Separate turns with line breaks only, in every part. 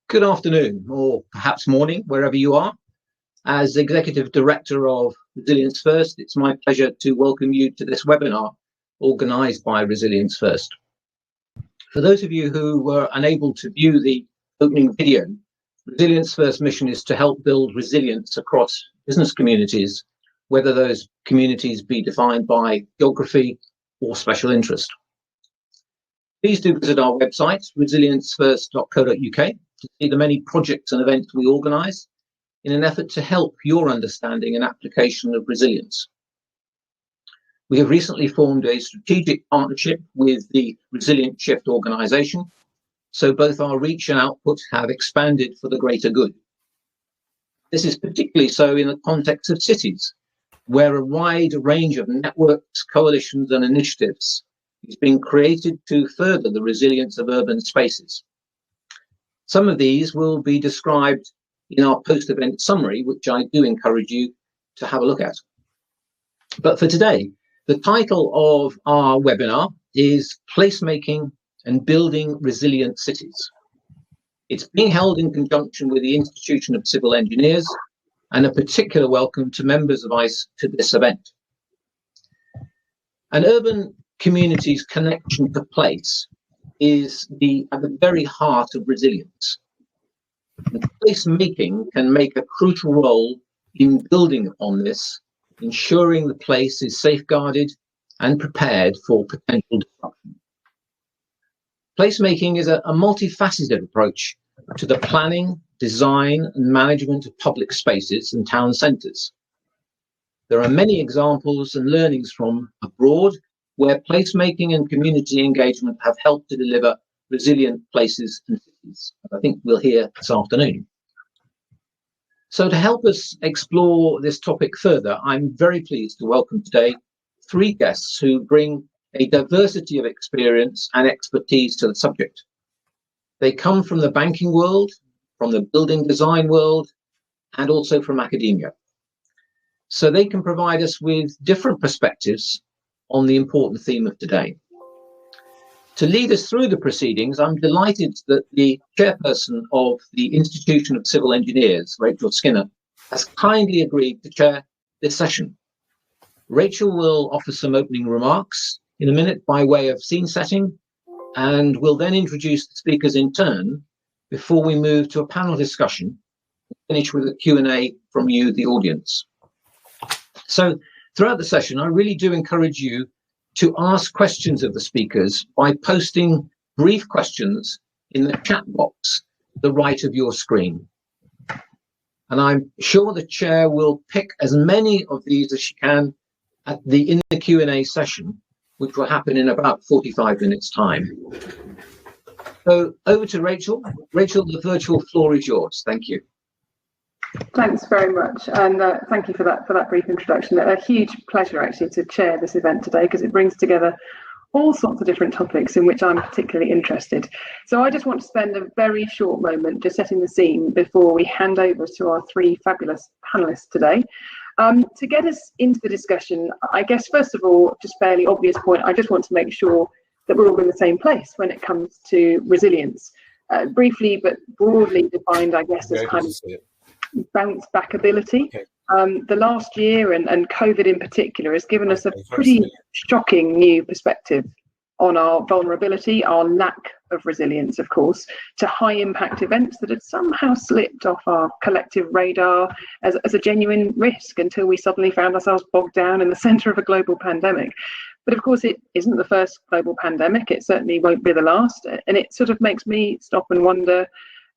Good afternoon, or perhaps morning, wherever you are. As Executive Director of Resilience First, it's my pleasure to welcome you to this webinar organised by Resilience First. For those of you who were unable to view the opening video, Resilience First mission is to help build resilience across business communities, whether those communities be defined by geography or special interest. Please do visit our website, resiliencefirst.co.uk, to see the many projects and events we organise in an effort to help your understanding and application of resilience. We have recently formed a strategic partnership with the Resilient Shift organisation, so both our reach and output have expanded for the greater good. This is particularly so in the context of cities, where a wide range of networks, coalitions and initiatives is being created to further the resilience of urban spaces. Some of these will be described in our post-event summary, which I do encourage you to have a look at. But for today, the title of our webinar is Placemaking and Building Resilient Cities. It's being held in conjunction with the Institution of Civil Engineers, and a particular welcome to members of ICE to this event. An urban community's connection to place is at the very heart of resilience. And placemaking can make a crucial role in building upon this, ensuring the place is safeguarded and prepared for potential disruption. Placemaking is a multifaceted approach to the planning, design and management of public spaces and town centres. There are many examples and learnings from abroad where placemaking and community engagement have helped to deliver resilient places and cities. I think we'll hear this afternoon. So to help us explore this topic further, I'm very pleased to welcome today three guests who bring a diversity of experience and expertise to the subject. They come from the banking world, from the building design world, and also from academia. So they can provide us with different perspectives on the important theme of today. To lead us through the proceedings, I'm delighted that the chairperson of the Institution of Civil Engineers, Rachel Skinner, has kindly agreed to chair this session. Rachel will offer some opening remarks in a minute by way of scene setting, and will then introduce the speakers in turn before we move to a panel discussion and finish with a Q&A from you, the audience. So throughout the session, I really do encourage you to ask questions of the speakers by posting brief questions in the chat box to the right of your screen. And I'm sure the chair will pick as many of these as she can in the Q&A session, which will happen in about 45 minutes time. So over to Rachel. Rachel, the virtual floor is yours. Thank you.
Thanks very much, and thank you for that brief introduction. A huge pleasure actually to chair this event today, because it brings together all sorts of different topics in which I'm particularly interested. So I just want to spend a very short moment just setting the scene before we hand over to our three fabulous panelists today. To get us into the discussion, I guess first of all, just fairly obvious point, I just want to make sure that we're all in the same place when it comes to resilience. Briefly but broadly defined, I guess, as kind of bounce back ability. The last year and COVID in particular has given us a pretty shocking new perspective on our vulnerability, our lack of resilience, of course, to high impact events that had somehow slipped off our collective radar as a genuine risk until we suddenly found ourselves bogged down in the centre of a global pandemic. But of course, it isn't the first global pandemic. It certainly won't be the last. And it sort of makes me stop and wonder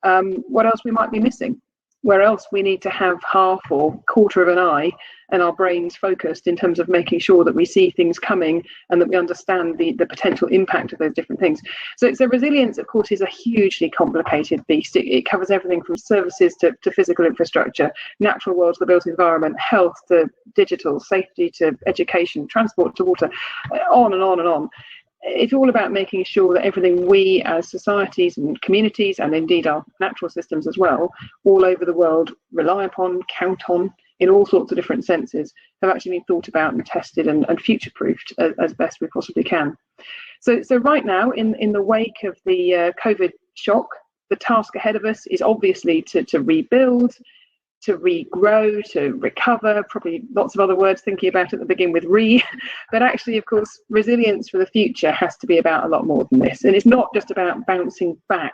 what else we might be missing. Where else we need to have half or quarter of an eye and our brains focused in terms of making sure that we see things coming and that we understand the potential impact of those different things. So resilience, of course, is a hugely complicated beast. It covers everything from services to physical infrastructure, natural world to the built environment, health to digital, safety to education, transport to water, on and on and on. It's all about making sure that everything we as societies and communities, and indeed our natural systems as well, all over the world rely upon, count on, in all sorts of different senses, have actually been thought about and tested and future-proofed as best we possibly can. So right now, in the wake of the COVID shock the task ahead of us is obviously to rebuild, to regrow, to recover, probably lots of other words thinking about it that begin with re, but actually, of course, resilience for the future has to be about a lot more than this. And it's not just about bouncing back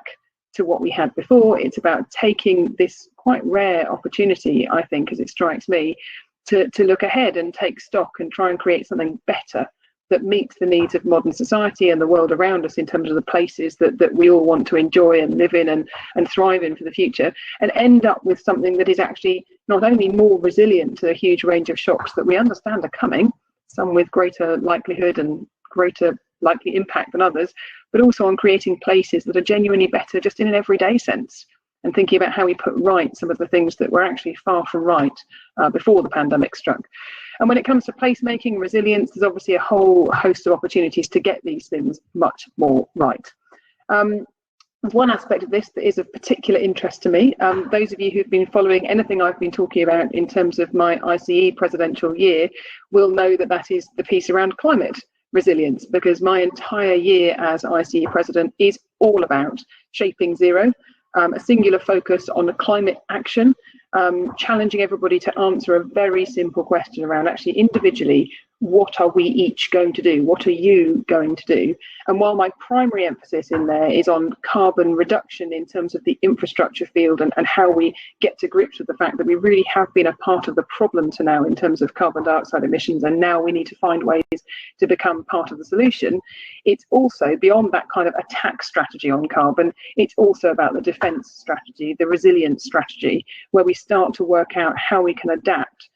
to what we had before, it's about taking this quite rare opportunity, I think, as it strikes me, to look ahead and take stock and try and create something better that meets the needs of modern society and the world around us in terms of the places that we all want to enjoy and live in and thrive in for the future, and end up with something that is actually not only more resilient to a huge range of shocks that we understand are coming, some with greater likelihood and greater likely impact than others, but also on creating places that are genuinely better just in an everyday sense, and thinking about how we put right some of the things that were actually far from right before the pandemic struck. And when it comes to placemaking, resilience, there's obviously a whole host of opportunities to get these things much more right. One aspect of this that is of particular interest to me, those of you who've been following anything I've been talking about in terms of my ICE presidential year will know that that is the piece around climate resilience, because my entire year as ICE president is all about shaping zero, a singular focus on climate action, challenging everybody to answer a very simple question around actually individually, what are we each going to do? What are you going to do? And while my primary emphasis in there is on carbon reduction in terms of the infrastructure field and how we get to grips with the fact that we really have been a part of the problem to now in terms of carbon dioxide emissions, and now we need to find ways to become part of the solution, it's also beyond that kind of attack strategy on carbon, it's also about the defence strategy, the resilience strategy, where we start to work out how we can adapt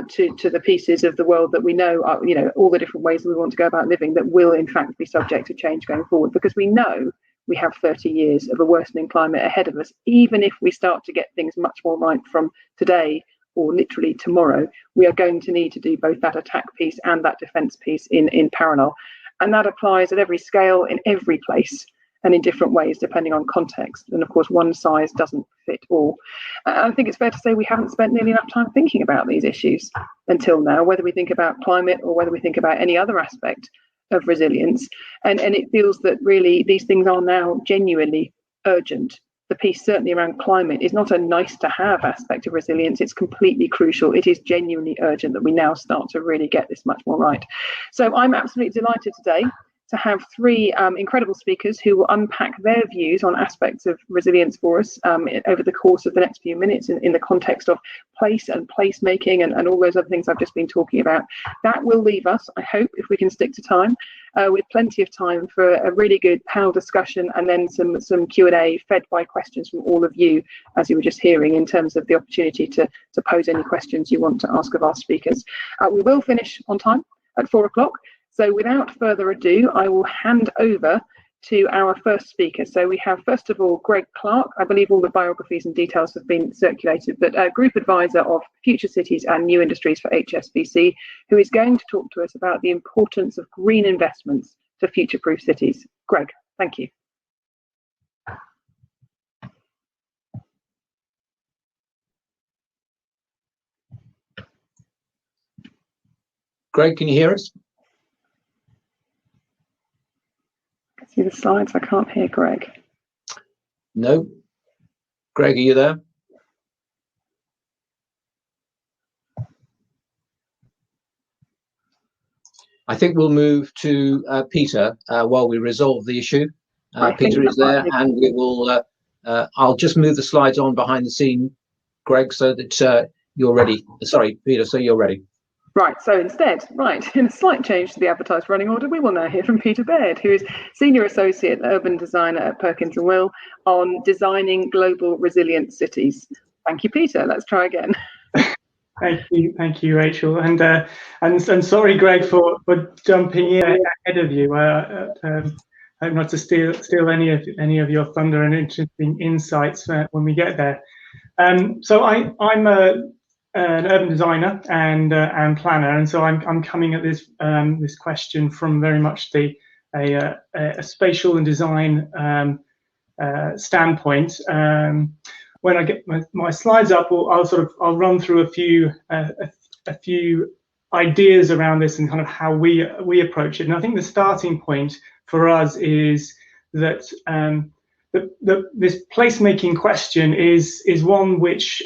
to the pieces of the world that we know are, all the different ways that we want to go about living that will in fact be subject to change going forward, because we know we have 30 years of a worsening climate ahead of us. Even if we start to get things much more right from today or literally tomorrow, we are going to need to do both that attack piece and that defence piece in parallel. And that applies at every scale, in every place, and in different ways depending on context. And of course, one size doesn't fit all. I think it's fair to say we haven't spent nearly enough time thinking about these issues until now, whether we think about climate or whether we think about any other aspect of resilience. And it feels that really these things are now genuinely urgent. The piece certainly around climate is not a nice to have aspect of resilience, it's completely crucial. It is genuinely urgent that we now start to really get this much more right. So I'm absolutely delighted today to have three incredible speakers who will unpack their views on aspects of resilience for us over the course of the next few minutes in the context of place and placemaking and all those other things I've just been talking about. That will leave us, I hope, if we can stick to time, with plenty of time for a really good panel discussion and then some Q&A fed by questions from all of you, as you were just hearing, in terms of the opportunity to pose any questions you want to ask of our speakers. We will finish on time at 4 o'clock. So without further ado, I will hand over to our first speaker. So we have, first of all, Greg Clark. I believe all the biographies and details have been circulated, but Group Advisor of Future Cities and New Industries for HSBC, who is going to talk to us about the importance of green investments to future-proof cities. Greg, thank you.
Greg, can you hear us?
See the slides? I can't hear Greg.
No. Greg, are you there? I think we'll move to Peter while we resolve the issue. Peter is there, and we will. I'll just move the slides on behind the scene, Greg, so that you're ready. Sorry, Peter, so you're ready.
Right, so instead, in a slight change to the advertised running order, we will now hear from Peter Baird, who is Senior Associate Urban Designer at Perkins&Will on designing global resilient cities. Thank you, Peter. Let's try again.
Thank you, Rachel, and sorry, Greg, for jumping in ahead of you. I hope not to steal any of your thunder and interesting insights when we get there. So I'm an urban designer and planner, and so I'm coming at this this question from very much a spatial and design standpoint. When I get my slides up, I'll run through a few ideas around this and kind of how we approach it. And I think the starting point for us is that this placemaking question is one which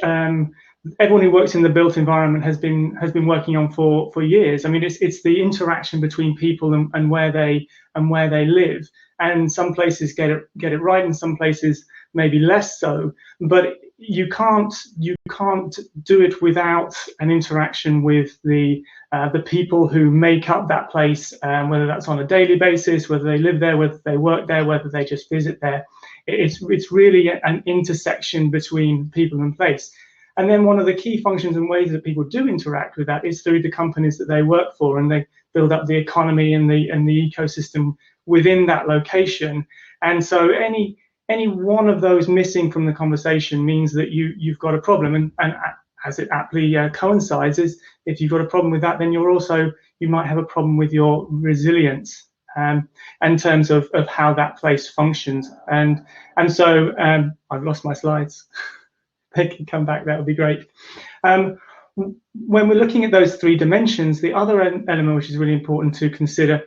everyone who works in the built environment has been working on for years. I mean, it's the interaction between people and where they live. And some places get it right, and some places maybe less so. But you can't do it without an interaction with the people who make up that place, whether that's on a daily basis, whether they live there, whether they work there, whether they just visit there. It's really an intersection between people and place. And then one of the key functions and ways that people do interact with that is through the companies that they work for, and they build up the economy and the ecosystem within that location. And so any one of those missing from the conversation means that you've got a problem. And as it aptly coincides, is if you've got a problem with that, then you might have a problem with your resilience in terms of how that place functions. And so I've lost my slides. They can come back, that would be great. When we're looking at those three dimensions, the other element which is really important to consider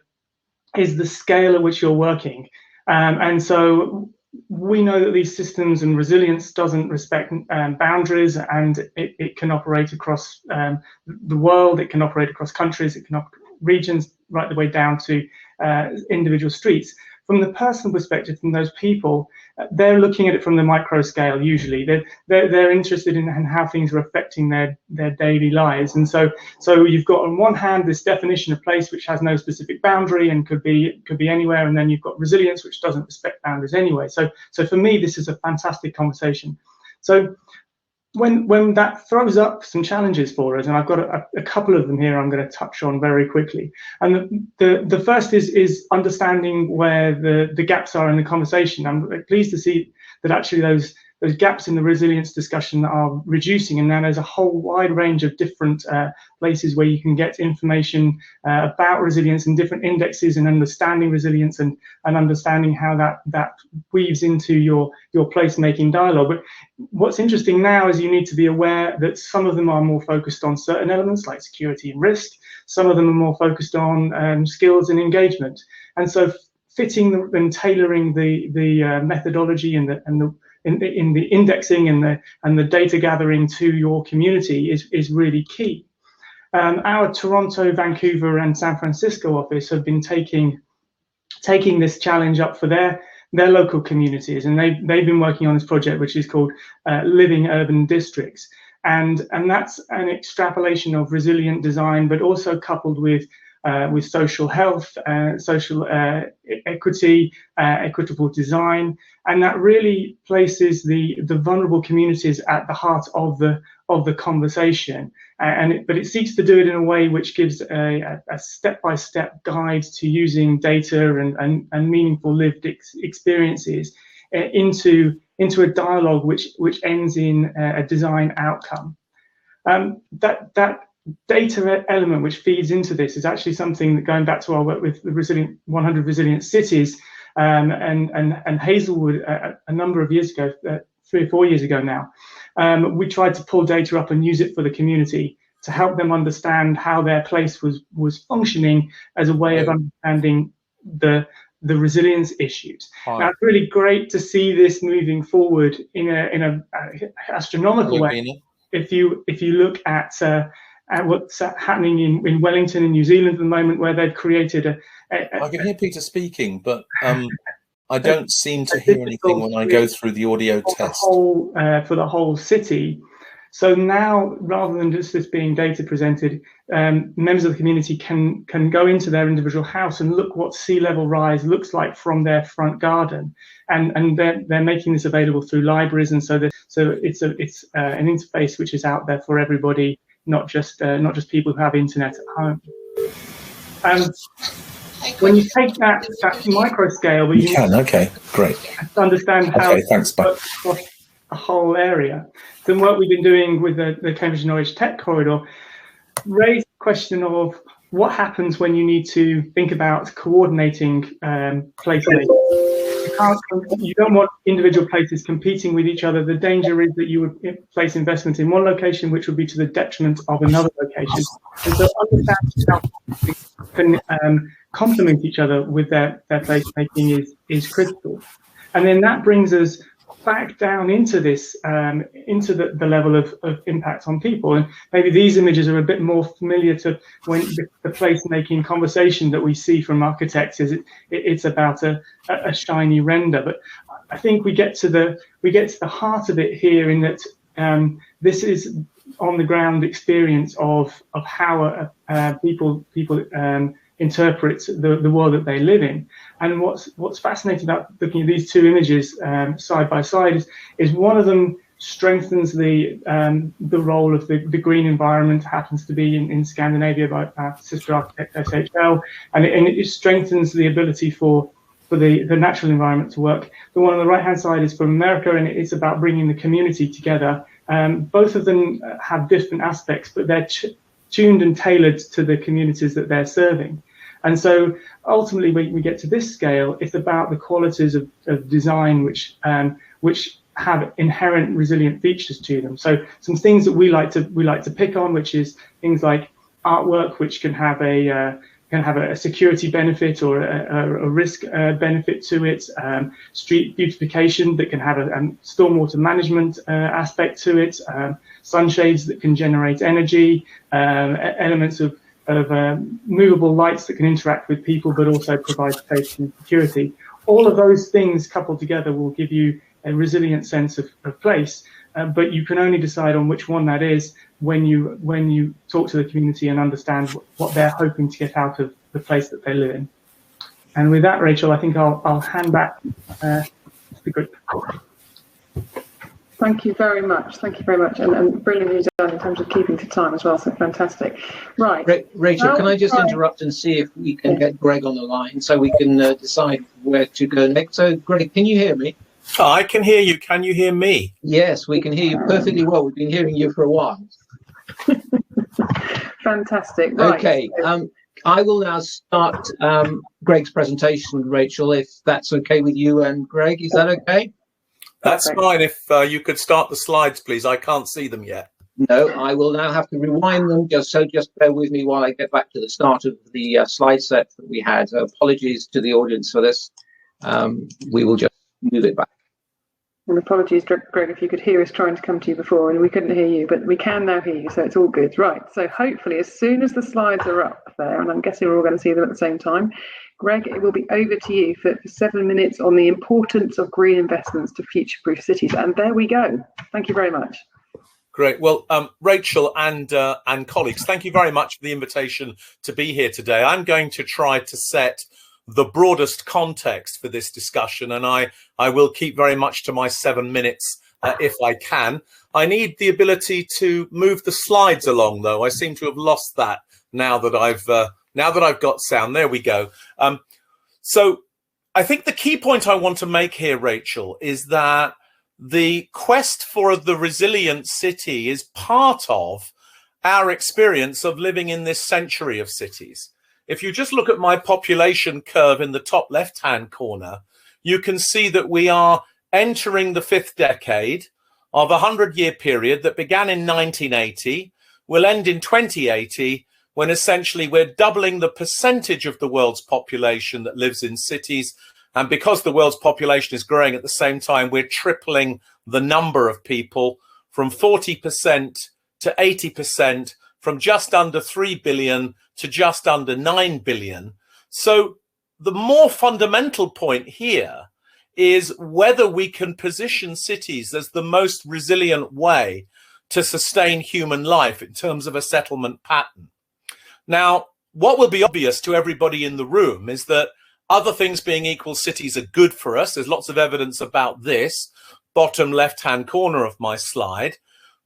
is the scale at which you're working. And so we know that these systems and resilience doesn't respect boundaries, and it can operate across the world, it can operate across countries, it can operate regions, right the way down to individual streets. From the personal perspective, from those people, they're looking at it from the micro scale. Usually, they're interested in how things are affecting their daily lives. And so you've got on one hand this definition of place which has no specific boundary and could be anywhere, and then you've got resilience which doesn't respect boundaries anyway. So for me, this is a fantastic conversation. So when that throws up some challenges for us, and I've got a couple of them here I'm going to touch on very quickly. And the first is understanding where the gaps are in the conversation. I'm pleased to see that actually those gaps in the resilience discussion are reducing, and now there's a whole wide range of different places where you can get information about resilience and different indexes, and understanding resilience and understanding how that weaves into your placemaking dialogue. But what's interesting now is you need to be aware that some of them are more focused on certain elements like security and risk. Some of them are more focused on skills and engagement. And so fitting and tailoring the methodology and the indexing and the data gathering to your community is really key. Our Toronto, Vancouver, and San Francisco office have been taking this challenge up for their local communities, and they've been working on this project which is called Living Urban Districts, and that's an extrapolation of resilient design, but also coupled with social health, social equity, equitable design, and that really places the vulnerable communities at the heart of the conversation. But it seeks to do it in a way which gives a step-by-step guide to using data and meaningful lived experiences into a dialogue which ends in a design outcome. That data element which feeds into this is actually something that, going back to our work with the 100 Resilient Cities and Hazelwood a number of years ago, 3 or 4 years ago now, we tried to pull data up and use it for the community to help them understand how their place was functioning as a way of understanding the resilience issues. Now, it's really great to see this moving forward in a astronomical way. If you look at what's happening in Wellington in New Zealand at the moment, where they've created
I can hear Peter speaking, but I don't seem to hear anything when I go through the audio test.
For the whole city. So now, rather than just this being data presented, members of the community can go into their individual house and look what sea level rise looks like from their front garden, and they're making this available through libraries, and so it's an interface which is out there for everybody, not just people who have internet at home. When you take that micro scale, but you can,
okay, great,
to understand how it works across a whole area. The work we've been doing with the Cambridge Norwich Tech Corridor raised the question of what happens when you need to think about coordinating placemaking. You don't want individual places competing with each other. The danger is that you would place investment in one location, which would be to the detriment of another location. And so understanding how can complement each other with their placemaking is critical. And then that brings us back down into this, into the level of impact on people. And maybe these images are a bit more familiar to when the placemaking conversation that we see from architects is it's about a shiny render. But I think we get to the heart of it here in that this is on the ground experience of how people interpret the world that they live in. And what's fascinating about looking at these two images side by side is one of them strengthens the role of the green environment, happens to be in Scandinavia by our sister architect SHL, and it strengthens the ability for the natural environment to work. The one on the right hand side is from America, and it's about bringing the community together. Both of them have different aspects, but they're tuned and tailored to the communities that they're serving. And so ultimately, when we get to this scale, it's about the qualities of design which have inherent resilient features to them. So some things that we like to pick on, which is things like artwork, which can have a security benefit or a risk benefit to it, street beautification that can have a stormwater management aspect to it, sunshades that can generate energy, elements of movable lights that can interact with people but also provide safety and security. All of those things coupled together will give you a resilient sense of place, but you can only decide on which one that is when you talk to the community and understand what they're hoping to get out of the place that they live in. And with that, Rachel, I think I'll hand back to the group.
Thank you very much. Thank you very much, and brilliantly done in terms of keeping to time as well. So fantastic. Right,
Rachel, can I just interrupt and see if we can get Greg on the line so we can decide where to go next? So, Greg, can you hear me?
I can hear you. Can you hear me?
Yes, we can hear you perfectly well. We've been hearing you for a while.
Fantastic. Right.
Okay. I will now start Greg's presentation, Rachel, if that's okay with you and Greg. Is that okay?
That's fine. If you could start the slides, please. I can't see them yet.
No, I will now have to rewind them. Just bear with me while I get back to the start of the slide set that we had. So apologies to the audience for this. We will just move it back.
And apologies, Greg, if you could hear us trying to come to you before and we couldn't hear you, but we can now hear you, so it's all good. Right, so hopefully as soon as the slides are up there, and I'm guessing we're all going to see them at the same time, Greg, it will be over to you for 7 minutes on the importance of green investments to future-proof cities. And there we go. Thank you very much.
Great. Well, Rachel and colleagues, thank you very much for the invitation to be here today. I'm going to try to set the broadest context for this discussion, and I will keep very much to my 7 minutes if I can. I need the ability to move the slides along, though. I seem to have lost that now that I've got sound. There we go. So I think the key point I want to make here, Rachel, is that the quest for the resilient city is part of our experience of living in this century of cities. If you just look at my population curve in the top left-hand corner, you can see that we are entering the 5th decade of a 100-year period that began in 1980, will end in 2080, when essentially we're doubling the percentage of the world's population that lives in cities. And because the world's population is growing at the same time, we're tripling the number of people from 40% to 80%, from just under 3 billion to just under 9 billion. So the more fundamental point here is whether we can position cities as the most resilient way to sustain human life in terms of a settlement pattern. Now, what will be obvious to everybody in the room is that other things being equal, cities are good for us. There's lots of evidence about this, bottom left-hand corner of my slide,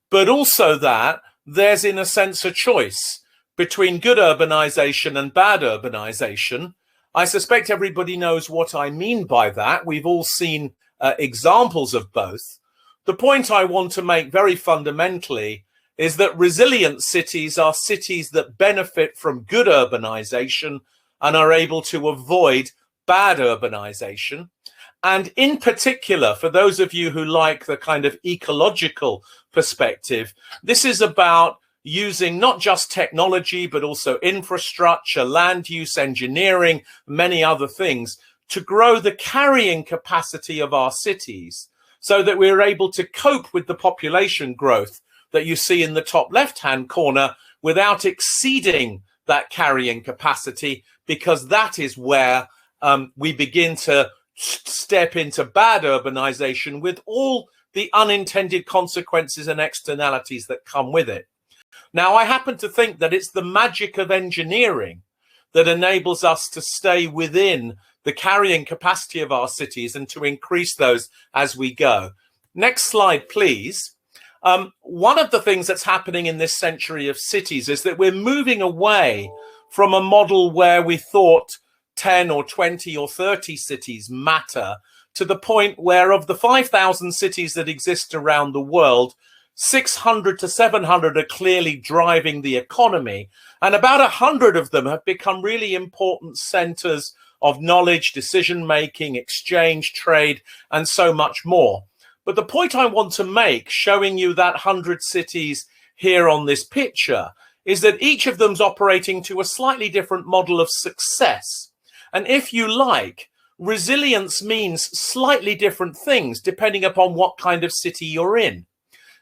but also that there's, in a sense, a choice between good urbanization and bad urbanization. I suspect everybody knows what I mean by that. We've all seen examples of both. The point I want to make very fundamentally is that resilient cities are cities that benefit from good urbanization and are able to avoid bad urbanization. And in particular, for those of you who like the kind of ecological perspective, this is about using not just technology, but also infrastructure, land use, engineering, many other things to grow the carrying capacity of our cities so that we're able to cope with the population growth that you see in the top left-hand corner without exceeding that carrying capacity, because that is where we begin to step into bad urbanization with all the unintended consequences and externalities that come with it. Now, I happen to think that it's the magic of engineering that enables us to stay within the carrying capacity of our cities and to increase those as we go. Next slide, please. One of the things that's happening in this century of cities is that we're moving away from a model where we thought 10 or 20 or 30 cities matter, to the point where of the 5,000 cities that exist around the world, 600 to 700 are clearly driving the economy, and about 100 of them have become really important centers of knowledge, decision-making, exchange, trade, and so much more. But the point I want to make, showing you that 100 cities here on this picture, is that each of them's operating to a slightly different model of success. And if you like, resilience means slightly different things depending upon what kind of city you're in.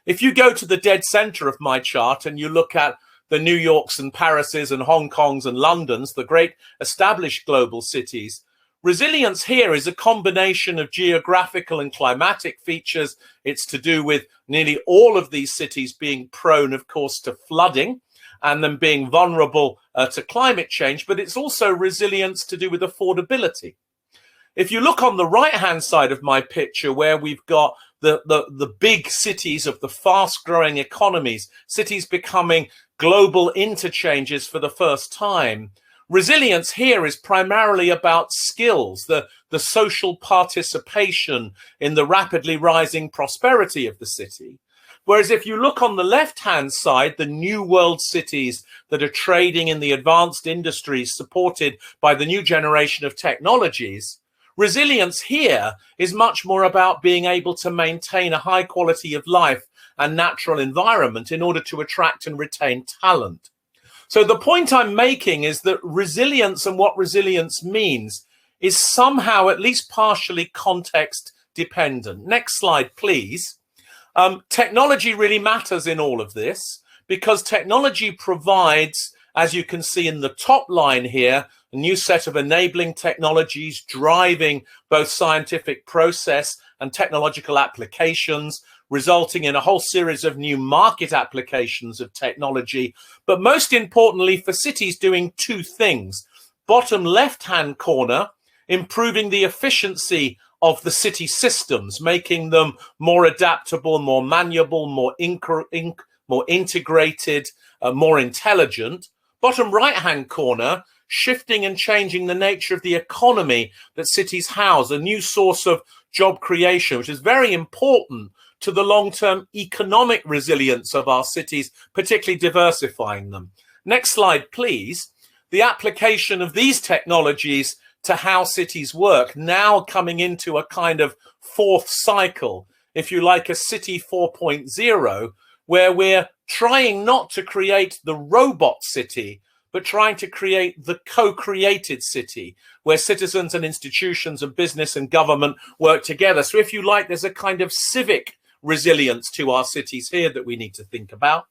If you go to the dead center of my chart and you look at the New Yorks and Parises and Hong Kongs and Londons, the great established global cities, resilience here is a combination of geographical and climatic features. It's to do with nearly all of these cities being prone, of course, to flooding and them being vulnerable to climate change, but it's also resilience to do with affordability. If you look on the right-hand side of my picture, where we've got the big cities of the fast-growing economies, cities becoming global interchanges for the first time, resilience here is primarily about skills, the social participation in the rapidly rising prosperity of the city. Whereas if you look on the left-hand side, the new world cities that are trading in the advanced industries supported by the new generation of technologies, resilience here is much more about being able to maintain a high quality of life and natural environment in order to attract and retain talent. So the point I'm making is that resilience and what resilience means is somehow at least partially context dependent. Next slide, please. Technology really matters in all of this, because technology provides, as you can see in the top line here, a new set of enabling technologies driving both scientific process and technological applications, resulting in a whole series of new market applications of technology. But most importantly, for cities, doing two things. Bottom left-hand corner, improving the efficiency of the city systems, making them more adaptable, more malleable, more integrated, more intelligent. Bottom right-hand corner, shifting and changing the nature of the economy that cities house, a new source of job creation, which is very important to the long-term economic resilience of our cities, particularly diversifying them. Next slide, please. The application of these technologies to how cities work, now coming into a kind of fourth cycle, if you like, a city 4.0, where we're trying not to create the robot city, but trying to create the co-created city, where citizens and institutions and business and government work together. So if you like, there's a kind of civic resilience to our cities here that we need to think about.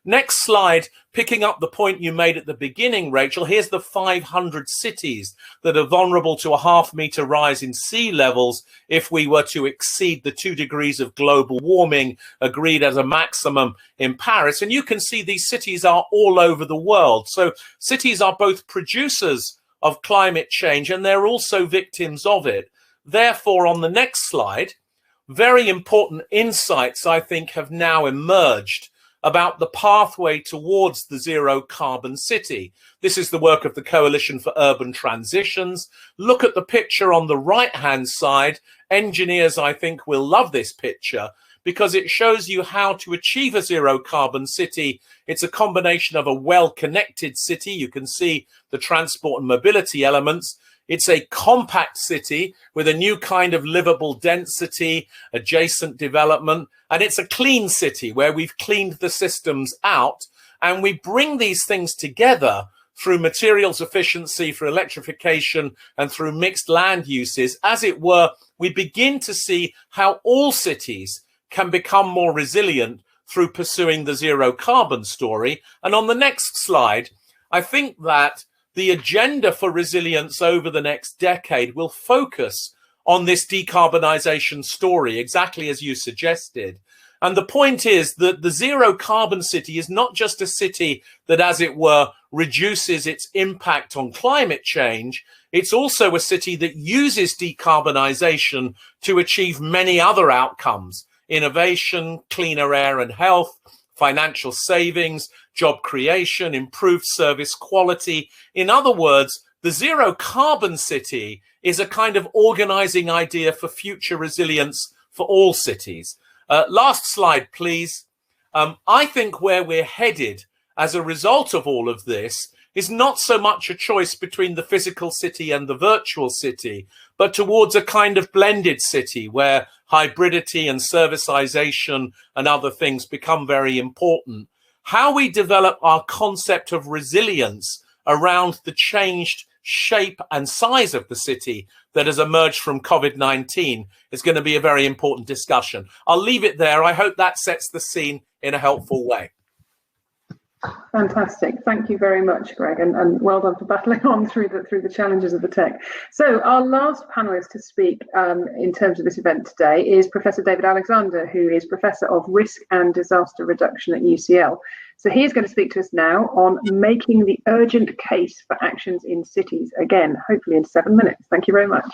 Next slide, picking up the point you made at the beginning, Rachel, here's the 500 cities that are vulnerable to a half-meter rise in sea levels if we were to exceed the 2 degrees of global warming agreed as a maximum in Paris. And you can see these cities are all over the world. So cities are both producers of climate change and they're also victims of it. Therefore, on the next slide, very important insights, I think, have now emerged about the pathway towards the zero carbon city. This is the work of the Coalition for Urban Transitions. Look at the picture on the right-hand side. Engineers, I think, will love this picture because it shows you how to achieve a zero carbon city. It's a combination of a well-connected city. You can see the transport and mobility elements. It's a compact city with a new kind of livable density, adjacent development, and it's a clean city where we've cleaned the systems out and we bring these things together through materials efficiency, through electrification, and through mixed land uses, as it were, we begin to see how all cities can become more resilient through pursuing the zero carbon story. And on the next slide, I think that the agenda for resilience over the next decade will focus on this decarbonisation story, exactly as you suggested. And the point is that the zero carbon city is not just a city that, as it were, reduces its impact on climate change. It's also a city that uses decarbonisation to achieve many other outcomes: innovation, cleaner air and health, financial savings, job creation, improved service quality. In other words, the zero carbon city is a kind of organising idea for future resilience for all cities. Last slide, please. I think where we're headed as a result of all of this is not so much a choice between the physical city and the virtual city, but towards a kind of blended city where hybridity and servicization and other things become very important. How we develop our concept of resilience around the changed shape and size of the city that has emerged from COVID-19 is going to be a very important discussion. I'll leave it there. I hope that sets the scene in a helpful way.
Fantastic. Thank you very much, Greg, and well done for battling on through the challenges of the tech. So our last panelist to speak in terms of this event today is Professor David Alexander, who is Professor of Risk and Disaster Reduction at UCL. So he's going to speak to us now on making the urgent case for actions in cities, again, hopefully in 7 minutes. Thank you very much.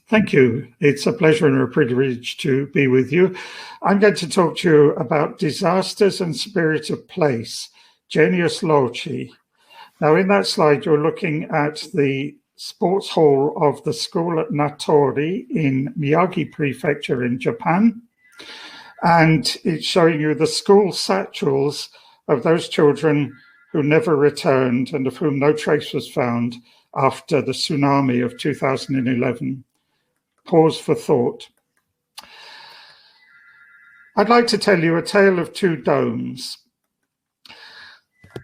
Thank you. It's a pleasure and a privilege to be with you. I'm going to talk to you about disasters and spirit of place, genius loci. Now, in that slide, you're looking at the sports hall of the school at Natori in Miyagi Prefecture in Japan. And it's showing you the school satchels of those children who never returned and of whom no trace was found after the tsunami of 2011. Pause for thought. I'd like to tell you a tale of two domes.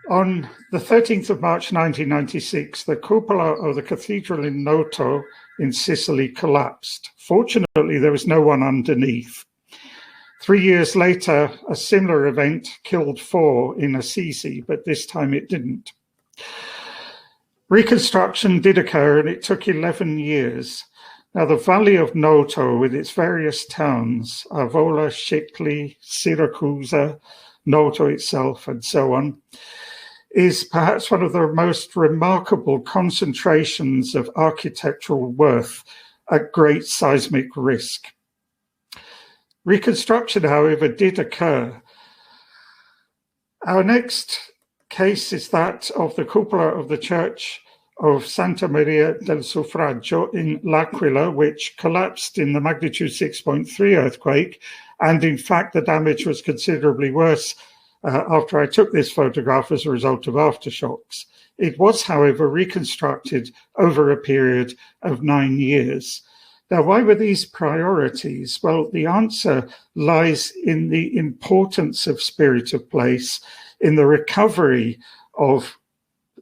On the 13th of March 1996, the cupola of the cathedral in Noto in Sicily collapsed. Fortunately, there was no one underneath. 3 years later, a similar event killed 4 in Assisi, but this time it didn't. Reconstruction did occur, and it took 11 years. Now, the Valley of Noto, with its various towns, Avola, Scicli, Syracuse, Noto itself, and so on, is perhaps one of the most remarkable concentrations of architectural worth at great seismic risk. Reconstruction, however, did occur. Our next case is that of the cupola of the church of Santa Maria del Suffragio in L'Aquila, which collapsed in the magnitude 6.3 earthquake. And in fact, the damage was considerably worse after I took this photograph as a result of aftershocks. It was, however, reconstructed over a period of 9 years. Now, why were these priorities? Well, the answer lies in the importance of spirit of place, in the recovery of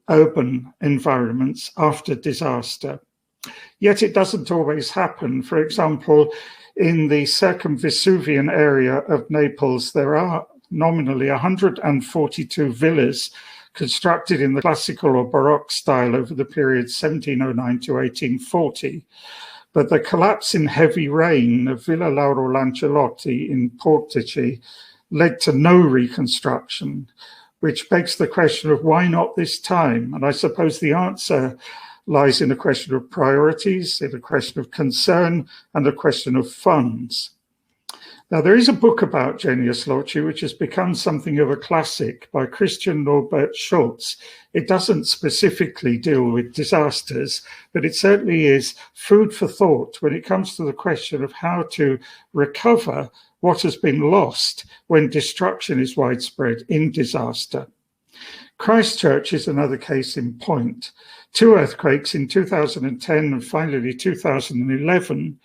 urban environments after disaster. Yet it doesn't always happen. For example, in the circumvesuvian area of Naples, there are nominally 142 villas constructed in the classical or Baroque style over the period 1709 to 1840. But the collapse in heavy rain of Villa Lauro Lancelotti in Portici led to no reconstruction, which begs the question of why not this time? And I suppose the answer lies in a question of priorities, in a question of concern, and a question of funds. Now, there is a book about genius loci, which has become something of a classic by Christian Norbert Schultz. It doesn't specifically deal with disasters, but it certainly is food for thought when it comes to the question of how to recover what has been lost when destruction is widespread in disaster. Christchurch is another case in point. 2 earthquakes in 2010 and finally 2011.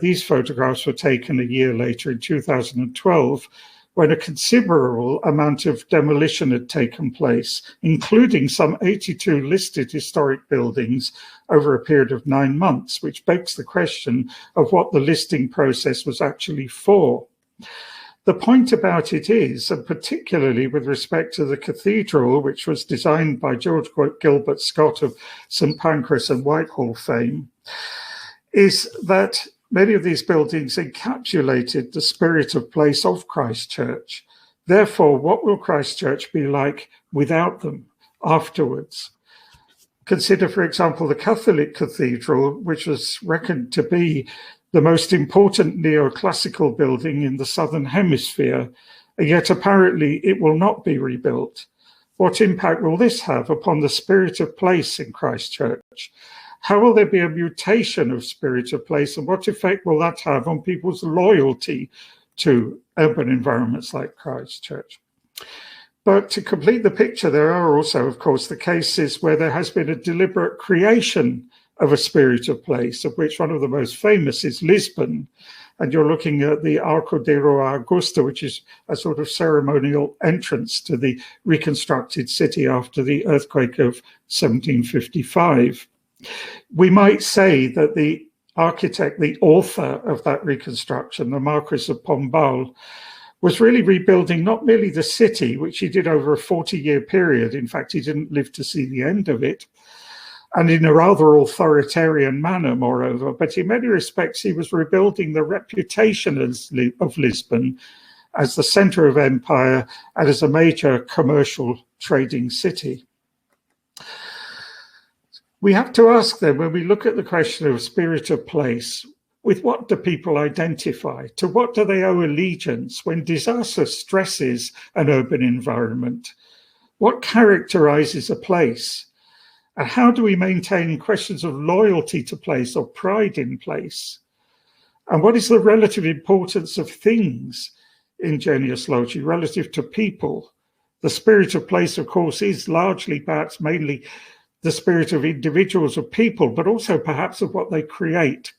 These photographs were taken a year later in 2012, when a considerable amount of demolition had taken place, including some 82 listed historic buildings over a period of 9 months, which begs the question of what the listing process was actually for. The point about it is, and particularly with respect to the cathedral, which was designed by George Gilbert Scott of St Pancras and Whitehall fame, is that many of these buildings encapsulated the spirit of place of Christchurch. Therefore, what will Christchurch be like without them afterwards? Consider, for example, the Catholic Cathedral, which was reckoned to be the most important neoclassical building in the Southern Hemisphere, and yet apparently it will not be rebuilt. What impact will this have upon the spirit of place in Christchurch? How will there be a mutation of spirit of place, and what effect will that have on people's loyalty to urban environments like Christchurch? But to complete the picture, there are also, of course, the cases where there has been a deliberate creation of a spirit of place, of which one of the most famous is Lisbon. And you're looking at the Arco de Rua Augusta, which is a sort of ceremonial entrance to the reconstructed city after the earthquake of 1755. We might say that the architect, the author of that reconstruction, the Marquis of Pombal, was really rebuilding not merely the city, which he did over a 40-year period. In fact, he didn't live to see the end of it, and in a rather authoritarian manner, moreover. But in many respects, he was rebuilding the reputation of Lisbon as the center of empire and as a major commercial trading city. We have to ask then, when we look at the question of spirit of place, with what do people identify? To what do they owe allegiance when disaster stresses an urban environment? What characterizes a place? And how do we maintain questions of loyalty to place or pride in place? And what is the relative importance of things in genius loci relative to people? The spirit of place, of course, is largely, perhaps mainly, the spirit of individuals, of people, but also perhaps of what they create.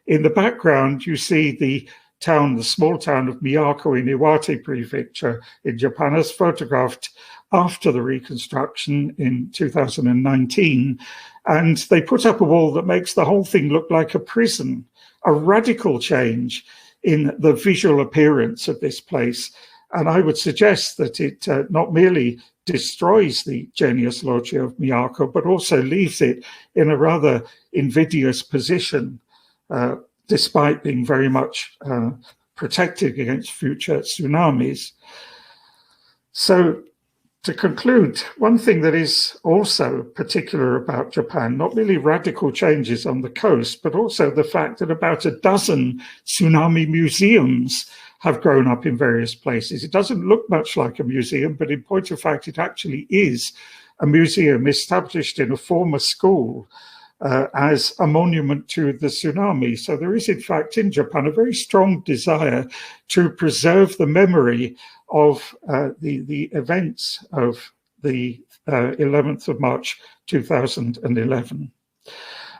In the background, you see the town, the small town of Miyako in Iwate Prefecture in Japan, as photographed after the reconstruction in 2019. And they put up a wall that makes the whole thing look like a prison, a radical change in the visual appearance of this place. And I would suggest that it not merely destroys the genius loci of Miyako, but also leaves it in a rather invidious position, despite being very much protected against future tsunamis. So to conclude, one thing that is also particular about Japan, not merely radical changes on the coast, but also the fact that about a dozen tsunami museums have grown up in various places. It doesn't look much like a museum, but in point of fact, it actually is a museum established in a former school as a monument to the tsunami. So there is, in fact, in Japan, a very strong desire to preserve the memory of the events of the 11th of March 2011.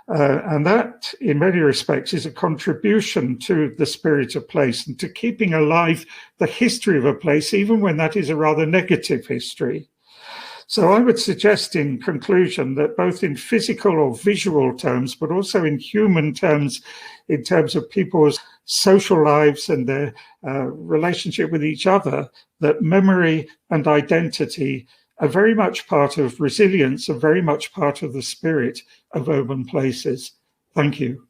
And that, in many respects, is a contribution to the spirit of place and to keeping alive the history of a place, even when that is a rather negative history. So I would suggest in conclusion that both in physical or visual terms, but also in human terms, in terms of people's social lives and their relationship with each other, that memory and identity are very much part of resilience and very much part of the spirit of urban places. Thank you.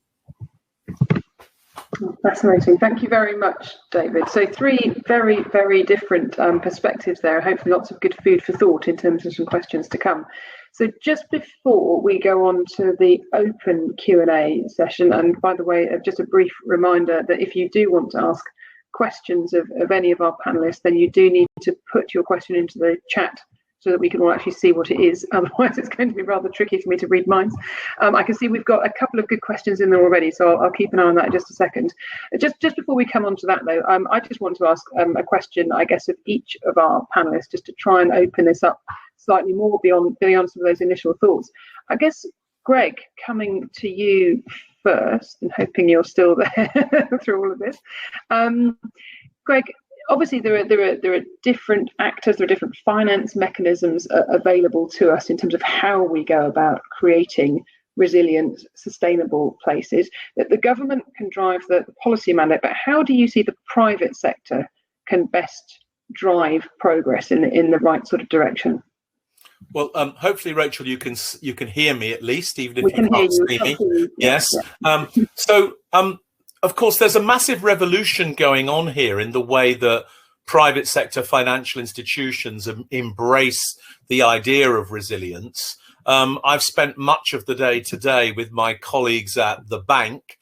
Fascinating. Thank you very much, David. So 3 very, very different perspectives there. Hopefully lots of good food for thought in terms of some questions to come. So just before we go on to the open Q&A session, and by the way, just a brief reminder that if you do want to ask questions of any of our panelists, then you do need to put your question into the chat so that we can all actually see what it is. Otherwise, it's going to be rather tricky for me to read minds. I can see we've got a couple of good questions in there already, so I'll keep an eye on that in just a second. Just before we come on to that, though, I just want to ask a question, I guess, of each of our panelists, just to try and open this up slightly more beyond some of those initial thoughts. I guess, Greg, coming to you first, and hoping you're still there through all of this. Greg, obviously there are different actors, there are different finance mechanisms available to us in terms of how we go about creating resilient, sustainable places. That the government can drive the policy mandate, but how do you see the private sector can best drive progress in the right sort of direction?
Well, hopefully, Rachel, you can hear me at least, even if
we
you can't see me. Yes.
Yeah.
So, of course, there's a massive revolution going on here in the way that private sector financial institutions embrace the idea of resilience. I've spent much of the day today with my colleagues at the bank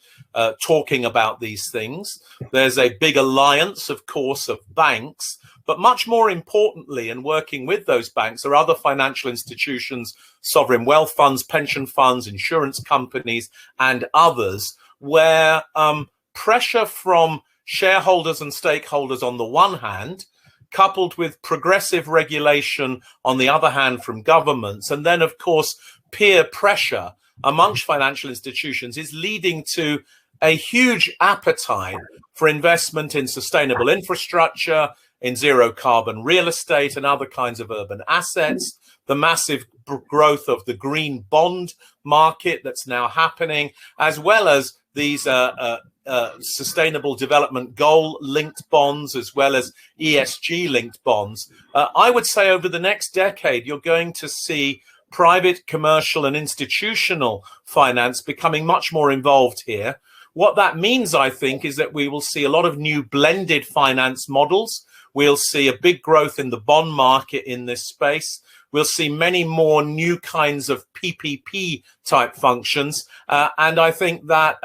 talking about these things. There's a big alliance, of course, of banks, but much more importantly, and working with those banks, are other financial institutions, sovereign wealth funds, pension funds, insurance companies, and others, where pressure from shareholders and stakeholders on the one hand, coupled with progressive regulation on the other hand from governments, and then, of course, peer pressure amongst financial institutions, is leading to a huge appetite for investment in sustainable infrastructure, in zero carbon real estate and other kinds of urban assets, the massive growth of the green bond market that's now happening, as well as these sustainable development goal linked bonds, as well as ESG linked bonds. I would say over the next decade, you're going to see private, commercial and institutional finance becoming much more involved here. What that means, I think, is that we will see a lot of new blended finance models. We'll see a big growth in the bond market in this space. We'll see many more new kinds of PPP type functions. And I think that,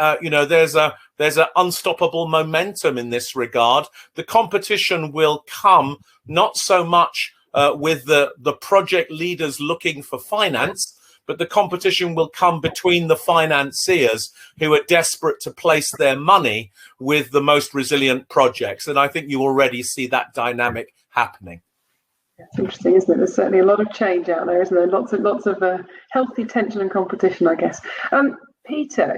there's an unstoppable momentum in this regard. The competition will come not so much with the project leaders looking for finance, but the competition will come between the financiers who are desperate to place their money with the most resilient projects. And I think you already see that dynamic happening.
It's interesting, isn't it? There's certainly a lot of change out there, isn't there? Lots of healthy tension and competition, I guess. Peter,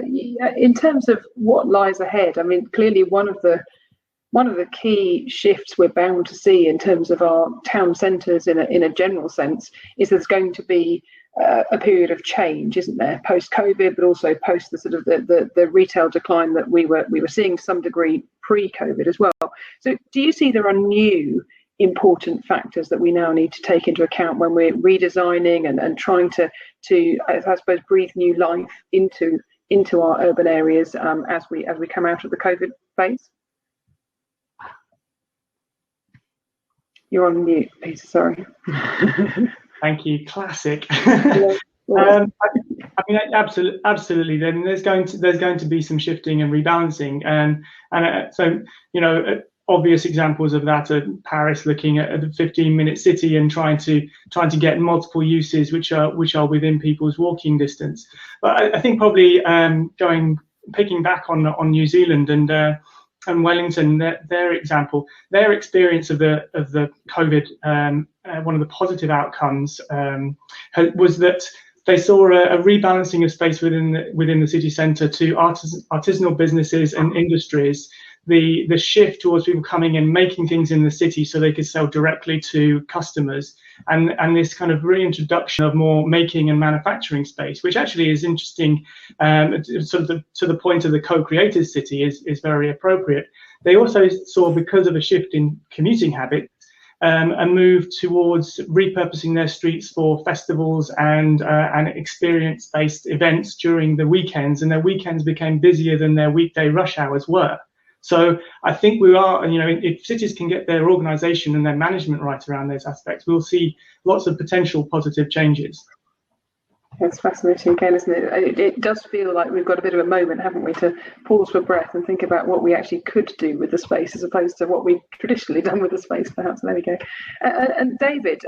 in terms of what lies ahead, I mean, clearly one of the key shifts we're bound to see in terms of our town centres in a general sense is there's going to be a period of change, isn't there, post-COVID, but also post the sort of the retail decline that we were seeing to some degree pre-COVID as well. So do you see there are new important factors that we now need to take into account when we're redesigning and trying to I suppose breathe new life into our urban areas as we come out of the COVID phase? You're on mute, Peter, sorry.
Thank you. Classic.
Yeah.
I mean, absolutely. Then there's going to be some shifting and rebalancing, and so obvious examples of that are Paris looking at a 15-minute city and trying to get multiple uses which are within people's walking distance. But I think probably picking back on New Zealand and Wellington, their example, their experience of the COVID, one of the positive outcomes was that they saw a rebalancing of space within the city centre to artisanal businesses and industries. The shift towards people coming in, making things in the city so they could sell directly to customers, and this kind of reintroduction of more making and manufacturing space, which actually is interesting, sort of to the point of the co-created city is very appropriate. They also saw, because of a shift in commuting habits, a move towards repurposing their streets for festivals and experience-based events during the weekends, and their weekends became busier than their weekday rush hours were. So I think we are, if cities can get their organisation and their management right around those aspects, we'll see lots of potential positive changes.
It's fascinating again, isn't it? It does feel like we've got a bit of a moment, haven't we, to pause for breath and think about what we actually could do with the space as opposed to what we've traditionally done with the space, perhaps. There we go. And David,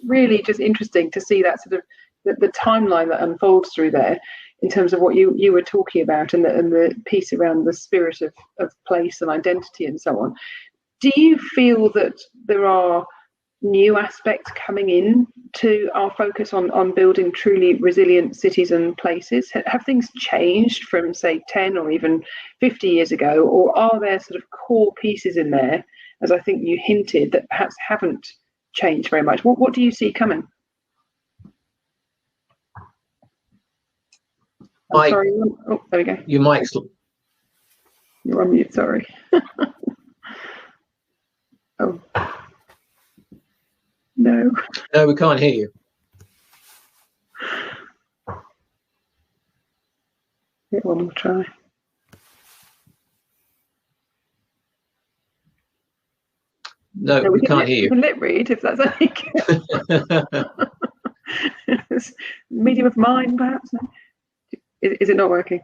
really just interesting to see that sort of the timeline that unfolds through there in terms of what you were talking about and the piece around the spirit of place and identity and so on. Do you feel that there are new aspects coming in to our focus on building truly resilient cities and places? Have things changed from, say, 10 or even 50 years ago, or are there sort of core pieces in there as I think you hinted, that perhaps haven't changed very much. What do you see coming? Sorry. Oh, there we go.
You might.
You're on mute, sorry. Oh. No.
No, we can't hear you.
Get one more try.
No, we can't hear you.
We can lip read if that's any good. Medium of mine, perhaps? No? Is it not working?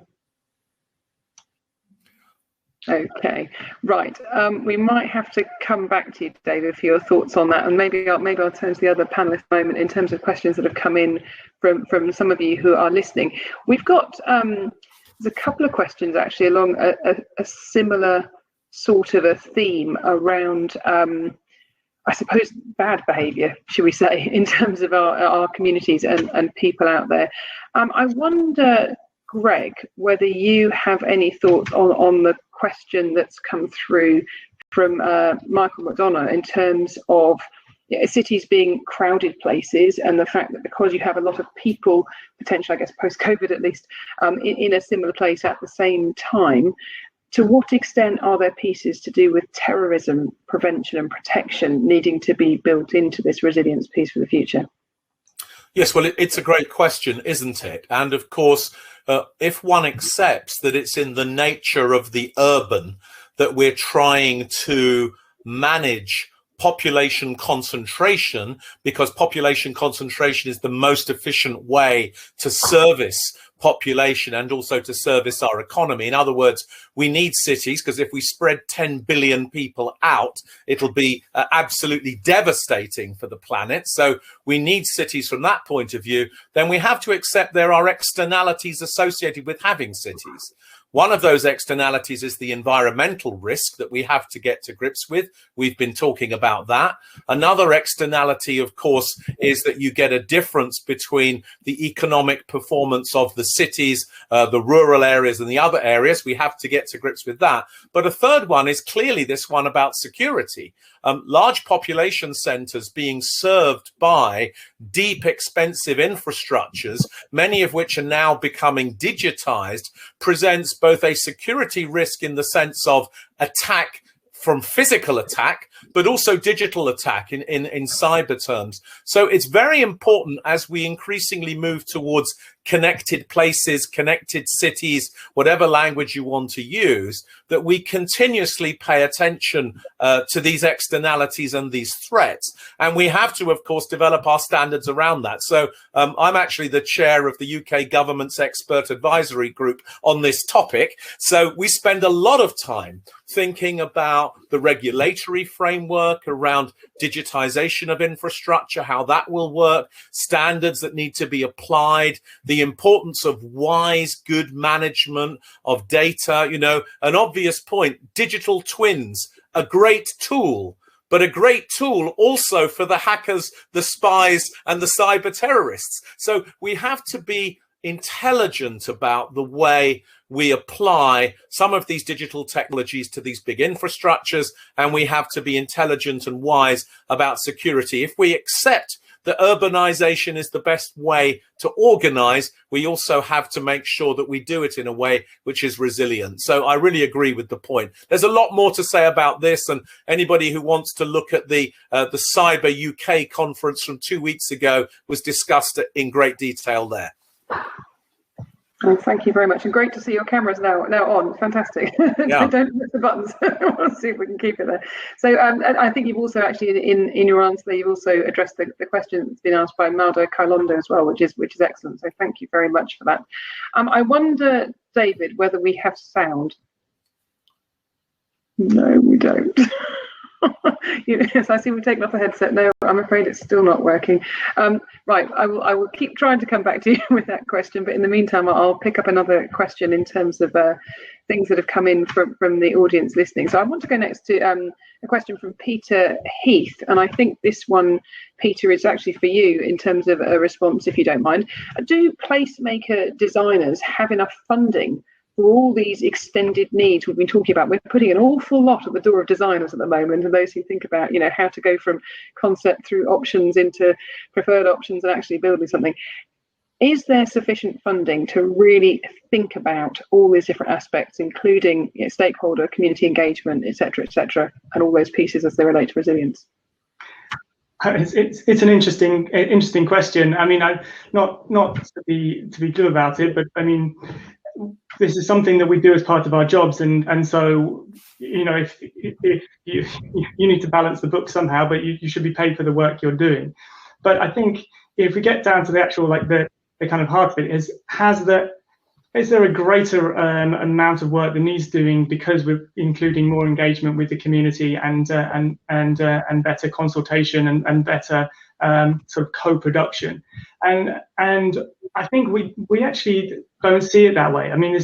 Okay, right. We might have to come back to you, David, for your thoughts on that, and maybe I'll turn to the other panelists a moment in terms of questions that have come in from some of you who are listening. We've got there's a couple of questions actually along a similar sort of a theme around, I suppose, bad behaviour, should we say, in terms of our communities and people out there. I wonder, Greg, whether you have any thoughts on the question that's come through from Michael McDonough in terms of cities being crowded places, and the fact that because you have a lot of people, potentially, I guess, post-COVID at least, in a similar place at the same time, to what extent are there pieces to do with terrorism prevention and protection needing to be built into this resilience piece for the future?
Yes, well, it's a great question, isn't it? And of course, if one accepts that it's in the nature of the urban that we're trying to manage population concentration, because population concentration is the most efficient way to service population and also to service our economy. In other words, we need cities, because if we spread 10 billion people out, it'll be absolutely devastating for the planet. So we need cities from that point of view. Then we have to accept there are externalities associated with having cities. One of those externalities is the environmental risk that we have to get to grips with. We've been talking about that. Another externality, of course, is that you get a difference between the economic performance of the cities, the rural areas and the other areas. We have to get to grips with that. But a third one is clearly this one about security. Large population centers being served by deep, expensive infrastructures, many of which are now becoming digitized, presents both a security risk in the sense of attack from physical attack, but also digital attack in cyber terms. So it's very important as we increasingly move towards connected places, connected cities, whatever language you want to use, that we continuously pay attention to these externalities and these threats. And we have to, of course, develop our standards around that. So I'm actually the chair of the UK government's expert advisory group on this topic. So we spend a lot of time thinking about the regulatory framework around digitization of infrastructure, how that will work, standards that need to be applied, the importance of wise, good management of data. You know, an obvious point, digital twins, a great tool, but a great tool also for the hackers, the spies, and the cyber terrorists. So we have to be intelligent about the way we apply some of these digital technologies to these big infrastructures, and we have to be intelligent and wise about security. If we accept that urbanization is the best way to organize, we also have to make sure that we do it in a way which is resilient. So I really agree with the point. There's a lot more to say about this, and anybody who wants to look at the Cyber UK conference from 2 weeks ago was discussed in great detail there.
Oh, thank you very much, and great to see your cameras now on. Fantastic.
Yeah.
Don't miss the buttons. We'll see if we can keep it there. So I think you've also actually in your answer there, you've also addressed the question that's been asked by Malda Kailondo as well, which is excellent. So thank you very much for that. I wonder, David, whether we have sound. No, we don't. Yes, I see we've taken off the headset. No, I'm afraid it's still not working. Right, I will keep trying to come back to you with that question, but in the meantime, I'll pick up another question in terms of things that have come in from the audience listening. So I want to go next to a question from Peter Heath, and I think this one, Peter, is actually for you in terms of a response, if you don't mind. Do placemaker designers have enough funding for all these extended needs we've been talking about. We're putting an awful lot at the door of designers at the moment, and those who think about, you know, how to go from concept through options into preferred options and actually building something. Is there sufficient funding to really think about all these different aspects, including, you know, stakeholder, community engagement, et cetera, and all those pieces as they relate to resilience?
It's an interesting question. I mean, not to be glib about it, but I mean, this is something that we do as part of our jobs, and so, you know, if you need to balance the book somehow, but you should be paid for the work you're doing. But I think if we get down to the actual, like, the kind of heart of it, is there a greater amount of work that needs doing because we're including more engagement with the community and better consultation and better sort of co-production, and I think we actually don't see it that way. I mean,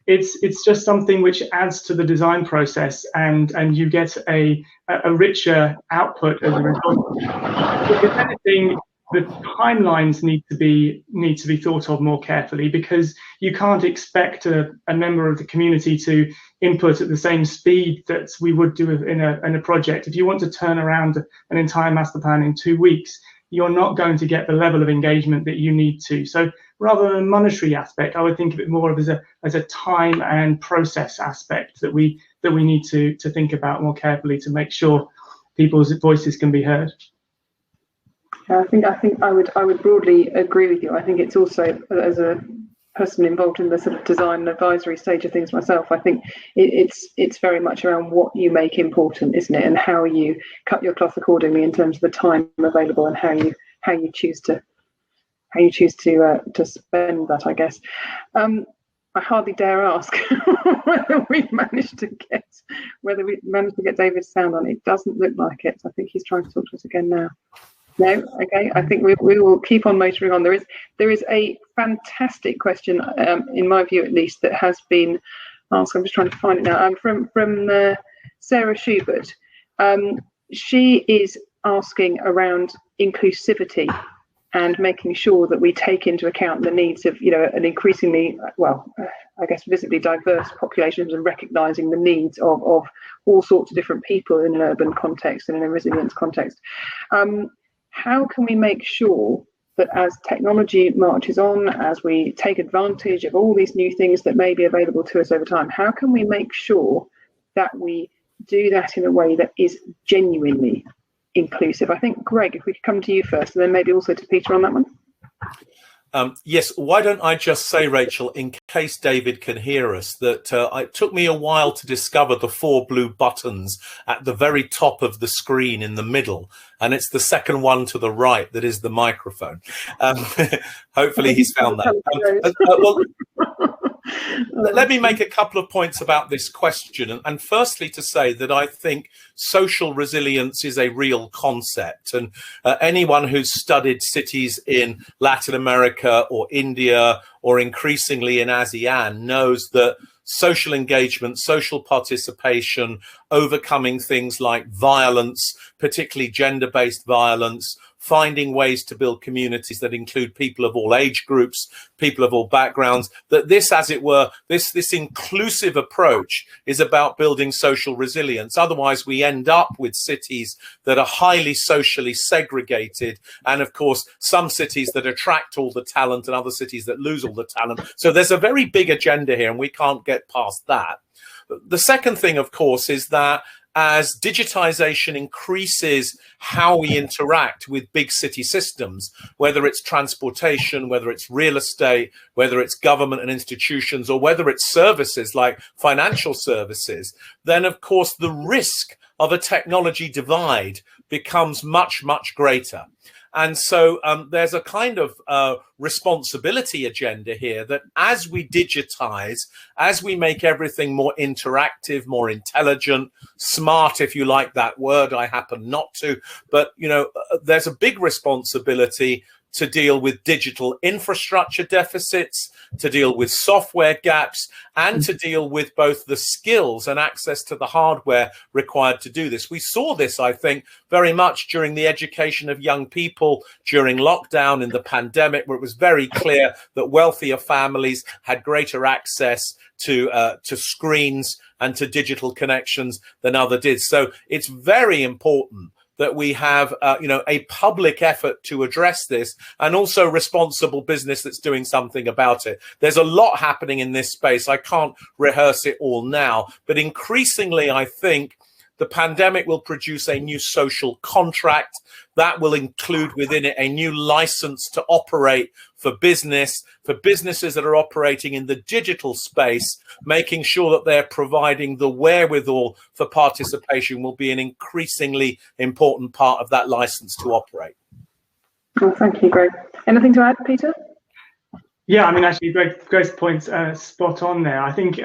it's just something which adds to the design process, and you get a richer output as a result. If anything, the timelines need to be thought of more carefully, because you can't expect a member of the community to input at the same speed that we would do in a project. If you want to turn around an entire master plan in 2 weeks, you're not going to get the level of engagement that you need to. So rather than a monetary aspect, I would think of it more of as a time and process aspect that we need to think about more carefully to make sure people's voices can be heard.
I think I would broadly agree with you. I think it's also, as a person involved in the sort of design and advisory stage of things myself, I think it's very much around what you make important, isn't it, and how you cut your cloth accordingly in terms of the time available and how you choose to spend that, I guess. I hardly dare ask whether we managed to get David's sound on. It doesn't look like it. So I think he's trying to talk to us again now. No, okay. I think we will keep on motoring on. There is a fantastic question, in my view at least, that has been asked. I'm just trying to find it now. From Sarah Schubert. She is asking around inclusivity and making sure that we take into account the needs of, you know, an increasingly, I guess, visibly diverse populations, and recognising the needs of all sorts of different people in an urban context and in a resilience context. How can we make sure that as technology marches on, as we take advantage of all these new things that may be available to us over time, how can we make sure that we do that in a way that is genuinely inclusive? I think, Greg, if we could come to you first, and then maybe also to Peter on that one.
Yes, why don't I just say, Rachel, in case David can hear us, that it took me a while to discover the 4 blue buttons at the very top of the screen in the middle, and it's the second one to the right that is the microphone. Hopefully he's found that. Let me make a couple of points about this question, and firstly to say that I think social resilience is a real concept, and anyone who's studied cities in Latin America or India or increasingly in ASEAN knows that social engagement, social participation, overcoming things like violence, particularly gender-based violence, finding ways to build communities that include people of all age groups, people of all backgrounds, that this, as it were, this inclusive approach is about building social resilience. Otherwise, we end up with cities that are highly socially segregated, and of course, some cities that attract all the talent and other cities that lose all the talent. So there's a very big agenda here, and we can't get past that. The second thing, of course, is that as digitization increases how we interact with big city systems, whether it's transportation, whether it's real estate, whether it's government and institutions, or whether it's services like financial services, then of course the risk of a technology divide becomes much, much greater. And so there's a kind of responsibility agenda here that as we digitize, as we make everything more interactive, more intelligent, smart, if you like that word, I happen not to, but, you know, there's a big responsibility to deal with digital infrastructure deficits, to deal with software gaps, and to deal with both the skills and access to the hardware required to do this. We saw this, I think, very much during the education of young people during lockdown in the pandemic, where it was very clear that wealthier families had greater access to screens and to digital connections than others did. So it's very important that we have, a public effort to address this, and also responsible business that's doing something about it. There's a lot happening in this space. I can't rehearse it all now, but increasingly, I think the pandemic will produce a new social contract that will include within it a new license to operate for businesses that are operating in the digital space, making sure that they're providing the wherewithal for participation will be an increasingly important part of that license to operate.
Well, thank you, Greg. Anything to add, Peter?
Yeah, I mean, actually, Greg's point's spot on there. I think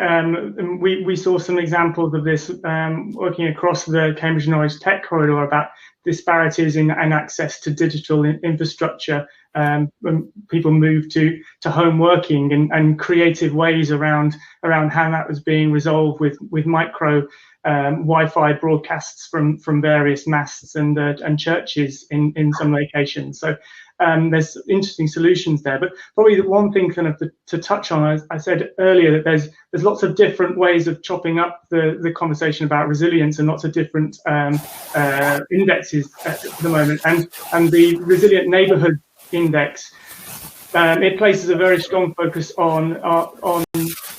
we saw some examples of this working across the Cambridge Norwich Tech Corridor about disparities in access to digital infrastructure when people moved to home working, and creative ways around how that was being resolved with micro Wi-Fi broadcasts from various masts and churches in some locations. So there's interesting solutions there. But probably the one thing kind of to touch on, as I said earlier, that there's lots of different ways of chopping up the conversation about resilience, and lots of different indexes at the moment. And the Resilient Neighbourhood Index, it places a very strong focus on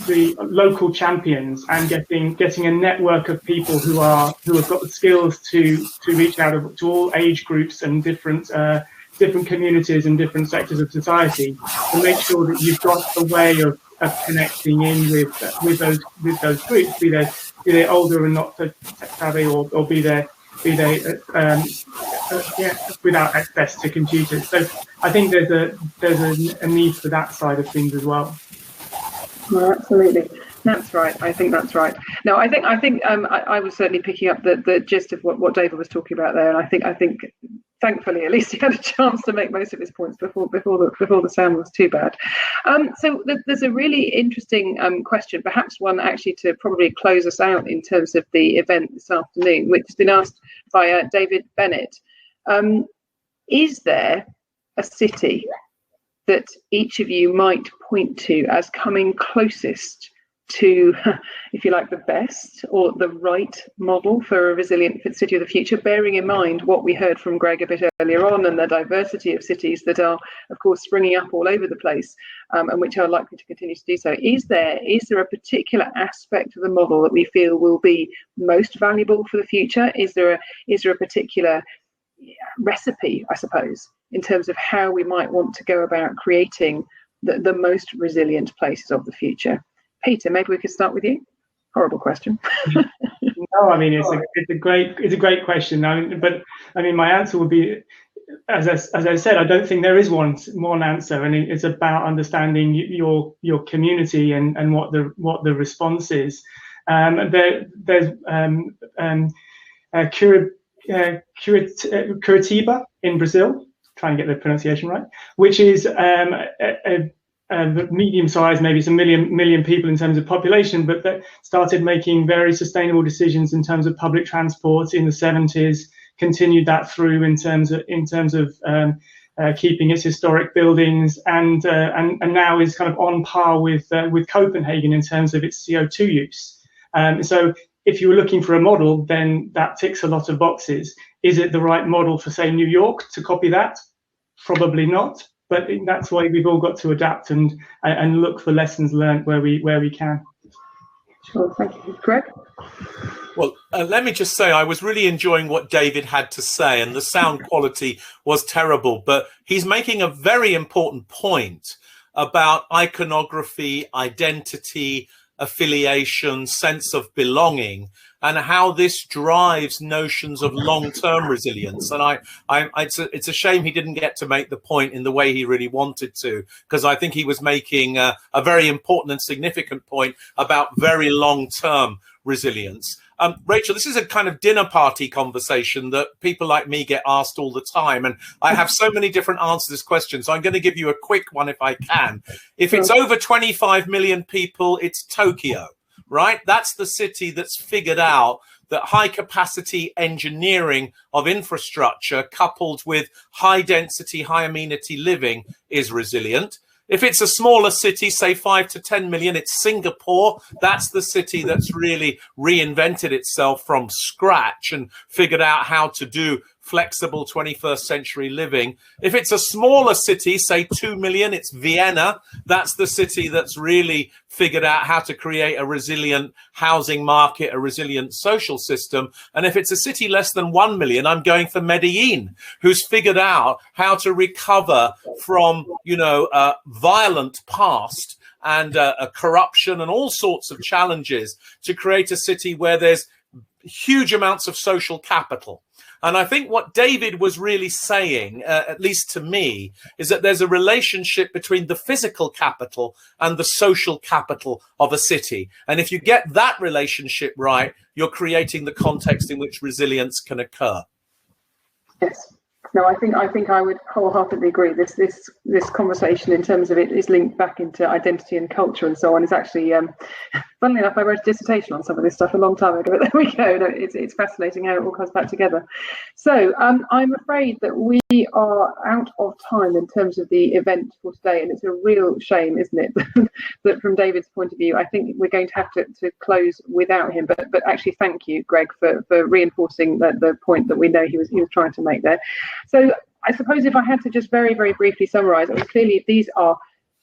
the local champions, and getting a network of people who have got the skills to reach out to all age groups and different communities and different sectors of society, to make sure that you've got a way of connecting in with those groups, be they older and not so tech savvy, or be they without access to computers. So I think there's a need for that side of things as well.
Well, absolutely, that's right. I think that's right. No, I think I was certainly picking up the gist of what David was talking about there, and I think thankfully at least he had a chance to make most of his points before the sound was too bad. So there's a really interesting question, perhaps one actually to probably close us out in terms of the event this afternoon, which has been asked by David Bennett. Is there a city that each of you might point to as coming closest to, if you like, the best or the right model for a resilient city of the future, bearing in mind what we heard from Greg a bit earlier on, and the diversity of cities that are, of course, springing up all over the place, and which are likely to continue to do so? Is there a particular aspect of the model that we feel will be most valuable for the future? Is there a particular recipe, I suppose, in terms of how we might want to go about creating the most resilient places of the future? Peter, maybe we could start with you. Horrible question.
No, I mean it's a great question. But my answer would be, as I said, I don't think there is one answer, and it's about understanding your community and what the response is. There's Curitiba in Brazil, trying to get the pronunciation right, which is medium-sized, maybe it's a million people in terms of population, but that started making very sustainable decisions in terms of public transport in the 70s, continued that through in terms of keeping its historic buildings, and now is kind of on par with Copenhagen in terms of its CO2 use. So if you were looking for a model, then that ticks a lot of boxes. Is it the right model for, say, New York to copy that? Probably not. But that's why we've all got to adapt and look for lessons learned where we can.
Sure, thank you. Greg?
Well, let me just say I was really enjoying what David had to say, and the sound quality was terrible, but he's making a very important point about iconography, identity, affiliation, sense of belonging, and how this drives notions of long-term resilience. And it's a shame he didn't get to make the point in the way he really wanted to, because I think he was making a very important and significant point about very long-term resilience. Rachel, this is a kind of dinner party conversation that people like me get asked all the time, and I have so many different answers to this question, so I'm going to give you a quick one if I can. If it's over 25 million people, it's Tokyo, right? That's the city that's figured out that high capacity engineering of infrastructure coupled with high density, high amenity living is resilient. If it's a smaller city, say 5 to 10 million, it's Singapore. That's the city that's really reinvented itself from scratch and figured out how to do flexible 21st century living. If it's a smaller city, say 2 million, it's Vienna. That's the city that's really figured out how to create a resilient housing market, a resilient social system. And if it's a city less than 1 million, I'm going for Medellin, who's figured out how to recover from, violent past and a corruption and all sorts of challenges to create a city where there's huge amounts of social capital. And I think what David was really saying, at least to me, is that there's a relationship between the physical capital and the social capital of a city. And if you get that relationship right, you're creating the context in which resilience can occur.
Yes. No, I think I would wholeheartedly agree. This conversation in terms of it is linked back into identity and culture and so on. Is actually, funnily enough, I wrote a dissertation on some of this stuff a long time ago. But there we go. It's fascinating how it all comes back together. So I'm afraid that we are out of time in terms of the event for today, and it's a real shame, isn't it, that from David's point of view, I think we're going to have to close without him. But actually, thank you, Greg, for reinforcing the point that we know he was trying to make there. So I suppose if I had to just very, very briefly summarise, clearly these are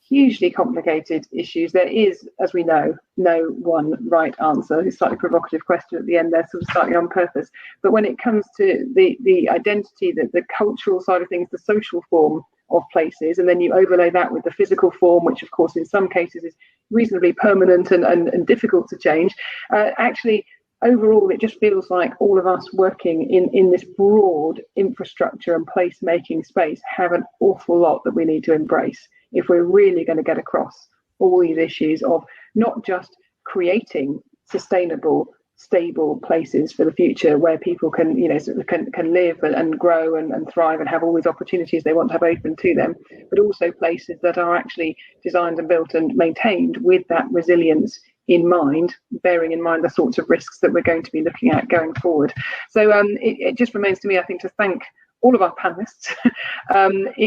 hugely complicated issues. There is, as we know, no one right answer. It's a slightly provocative question at the end there, sort of slightly on purpose. But when it comes to the identity, the cultural side of things, the social form of places, and then you overlay that with the physical form, which of course in some cases is reasonably permanent and difficult to change, actually overall, it just feels like all of us working in this broad infrastructure and placemaking space have an awful lot that we need to embrace if we're really going to get across all these issues of not just creating sustainable, stable places for the future where people can, can live and grow and thrive and have all these opportunities they want to have open to them, but also places that are actually designed and built and maintained with that resilience in mind, bearing in mind the sorts of risks that we're going to be looking at going forward. So it just remains to me, I think, to thank all of our panelists,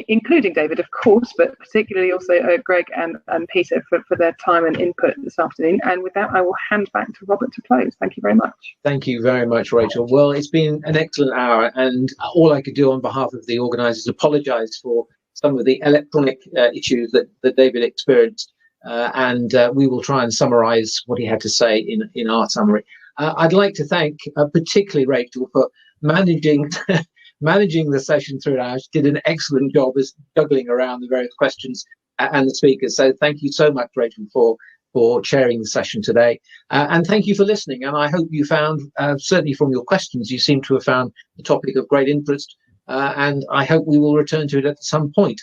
including David, of course, but particularly also Greg and Peter for their time and input this afternoon. And with that, I will hand back to Robert to close. Thank you very much.
Thank you very much, Rachel. Well, it's been an excellent hour, and all I could do on behalf of the organisers is apologise for some of the electronic issues that David experienced. And we will try and summarise what he had to say in our summary. I'd like to thank particularly Rachel for managing the session throughout. She did an excellent job as juggling around the various questions and the speakers. So thank you so much, Rachel, for chairing the session today. And thank you for listening. And I hope you found, certainly from your questions, you seem to have found the topic of great interest. And I hope we will return to it at some point.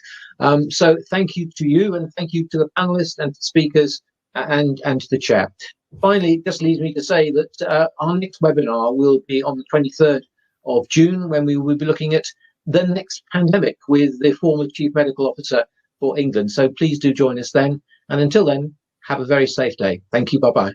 So thank you to you, and thank you to the panelists and to speakers and to the chair. Finally, it just leaves me to say that our next webinar will be on the 23rd of June, when we will be looking at the next pandemic with the former Chief Medical Officer for England. So please do join us then. And until then, have a very safe day. Thank you. Bye-bye.